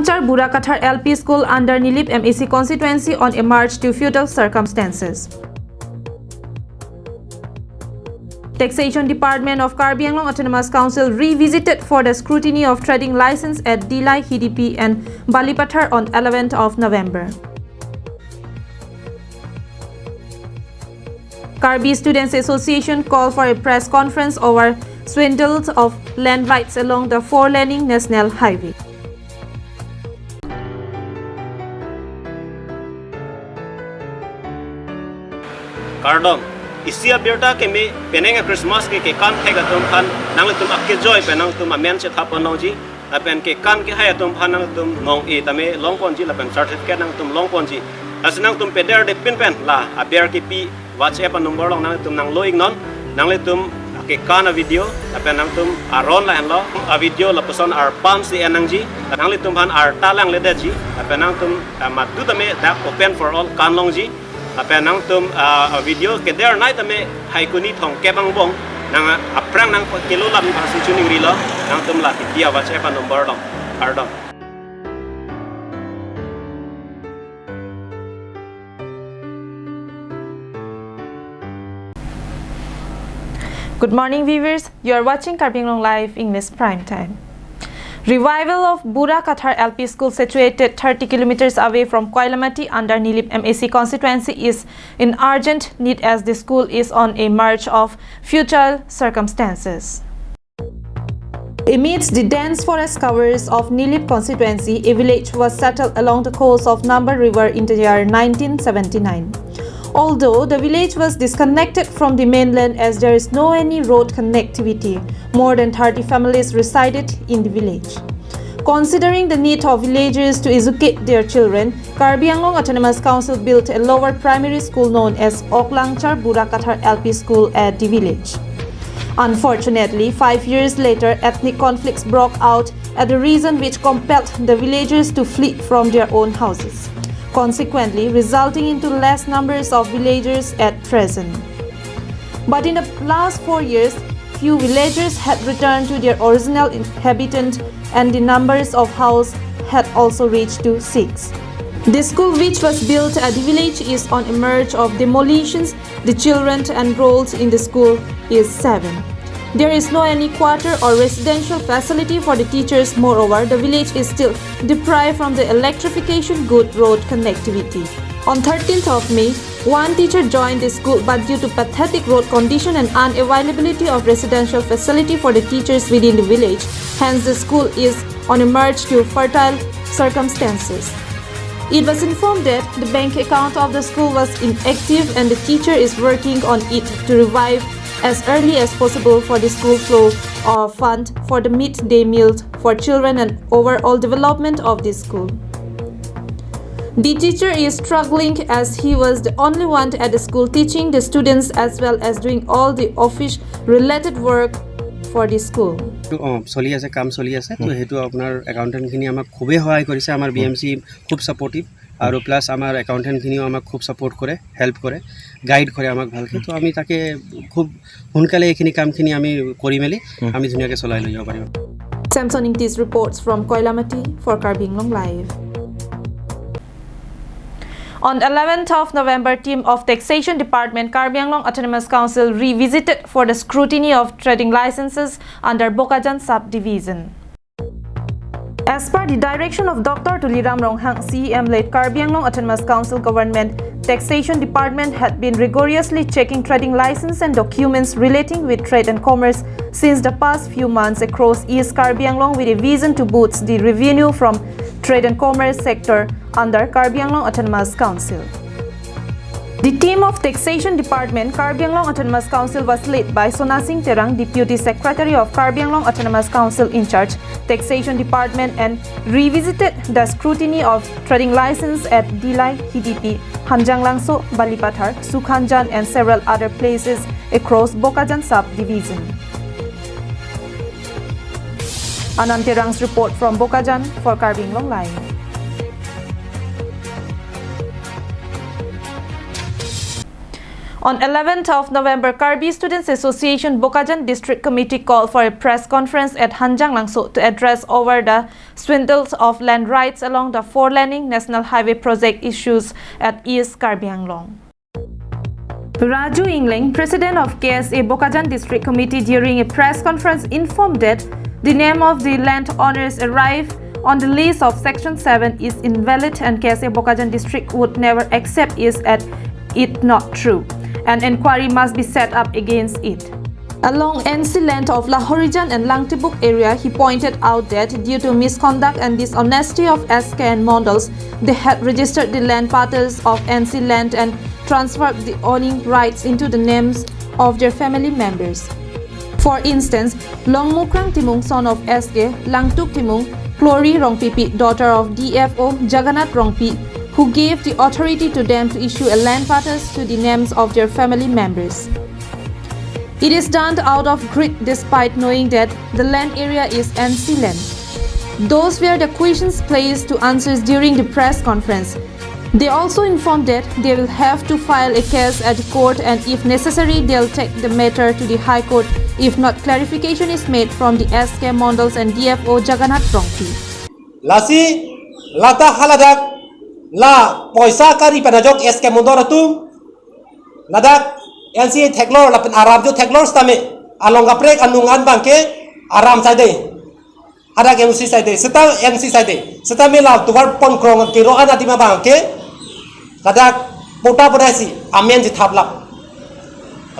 Oklangchar Burakathar LP School under Nilip MEC constituency on a march to feudal circumstances. Taxation Department of Karbi Anglong Autonomous Council revisited for the scrutiny of trading license at Dilai, Hidipi and Balipathar on 11th of November. Karbi Students Association called for a press conference over swindles of land rights along the four-laning national highway. Kardom isia berta ke me penenga Christmas ke kan hega tum phan nang tum akke joy penang tum amen che thap nong ji apen ke kan ke haya tum phan nang tum ngong e tame longpon ji lapen certificate nang tum longpon ji asnang tum peder de pin pen la aber ke pi WhatsApp number long nang tum nang loing non nang le tum ke kan a video apen nang tum aron la lo a video la person ar pam si enang ji nang le tum phan ar talang le de ji apen nang tum matu tame da open for all kan long ji apen nang tum video ke der night ame haikuni thong ke bang bong nang aprang nang kilo lam ba si chuning ri lo nang tum la dia WhatsApp number long pardon. Good morning viewers, you are watching Karbi Anglong Live English Prime Time. Revival of Burakathar LP School situated 30 kilometers away from Koilamati under Nilip MEC constituency is in urgent need as the school is on a march of futile circumstances. Amidst the dense forest covers of Nilip constituency, a village was settled along the coast of Nambar River in the year 1979. Although the village was disconnected from the mainland as there is no any road connectivity, more than 30 families resided in the village. Considering the need of villagers to educate their children, Karbi Anglong Autonomous Council built a lower primary school known as Oklangchar Burakathar LP School at the village. Unfortunately, 5 years later, ethnic conflicts broke out at the region which compelled the villagers to flee from their own houses, consequently resulting into less numbers of villagers at present. But in the last 4 years, few villagers had returned to their original inhabitant and the numbers of houses had also reached to 6. The school which was built at the village is on a merge of demolitions. The children enrolled in the school is 7. There is no any quarter or residential facility for the teachers. Moreover, the village is still deprived from the electrification good road connectivity. On 13th of May, one teacher joined the school, but due to pathetic road condition and unavailability of residential facility for the teachers within the village, hence the school is on a march to fertile circumstances. It was informed that the bank account of the school was inactive and the teacher is working on it to revive as early as possible for the school flow of fund for the midday meal for children and overall development of the school. The teacher is struggling as he was the only one at the school teaching the students as well as doing all the office related work for the school. চলি আছে কাম চলি আছে তো হেতু আপোনাৰ একাউন্টেন্টখিনি আমাক খুবেই সহায় কৰিছে আমাৰ বিএমসি খুব সাপোর্টিভ আৰু প্লাস আমাৰ একাউন্টেন্টখিনিও আমাক খুব সাপোর্ট কৰে হেল্প কৰে গাইড কৰে আমাক ভালকৈ তো আমি তাকে খুব সোনকালে এইখিনি কামখিনি আমি কৰি মেলি আমি ধুনীয়াকৈ চলাই লৈ যাব পাৰিম Samson Ingtis reports from Koilamati for Karbi Anglong Live. On 11th of November, team of Taxation Department Karbi Anglong Autonomous Council revisited for the scrutiny of trading licenses under Bokajan subdivision. As per the direction of Dr. Tuliram Ronghang, CEM-led Karbi Anglong Autonomous Council government, Taxation Department had been rigorously checking trading license and documents relating with trade and commerce since the past few months across East Karbi Anglong with a vision to boost the revenue from trade and commerce sector under Karbi Anglong Autonomous Council. The team of Taxation Department Karbi Anglong Autonomous Council was led by Sonasing Terang, Deputy Secretary of Karbi Anglong Autonomous Council in charge Taxation Department, and revisited the scrutiny of trading license at Dilai, Hidipi, Hanjanglangso, Balipathar, Sukhanjan and several other places across Bokajan subdivision. Anand Terang's report from Bokajan for Karbi Anglong Live. On 11th of November, Karbi Students Association Bokajan District Committee called for a press conference at Hanjanglangso to address over the swindles of land rights along the four-laning National Highway project issues at East Karbi Anglong. Raju Ingling, president of KSA Bokajan District Committee, during a press conference informed that the name of the landowners arrived on the list of Section 7 is invalid and KSA Bokajan District would never accept it not true. An inquiry must be set up against it. Along NC land of Lahorijan and Langtibuk area, he pointed out that due to misconduct and dishonesty of SK and Mondals, they had registered the land parcels of NC land and transferred the owning rights into the names of their family members. For instance, Longmukrang Timung, son of SK, Langtuk Timung, Klori Rongpipi, daughter of DFO Jagannath Rongpi, who gave the authority to them to issue a land parcels to the names of their family members. It is done out of greed despite knowing that the land area is NC land. Those were the questions placed to answers during the press conference. They also informed that they will have to file a case at the court and if necessary they'll take the matter to the High Court if not clarification is made from the SK Mondals and DFO Jagannath Rongpi. Lasi lata haladak la poisa kari panajok SK Mondaratum ladak NC Teklor lapen Arab jo Teklor stame along gaprek anungan bangke Aram side ada NC side seta NC side seta mela tuwar pon krong kiro anatima bangke ladak puta podasi amen ji thablap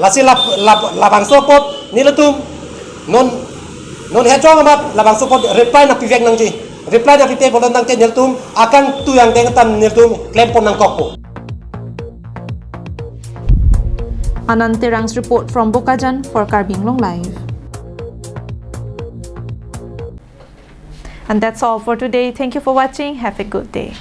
lasi labang sopot nilatum non hechong amat labang sopot reply na pivek nangji reply na pite bolon nangte nilatum akan tu yang dengetan nilatum klaim pon nang kokpo. Ananterang's report from Bokajan for Karbi Anglong Live. And that's all for today. Thank you for watching. Have a good day.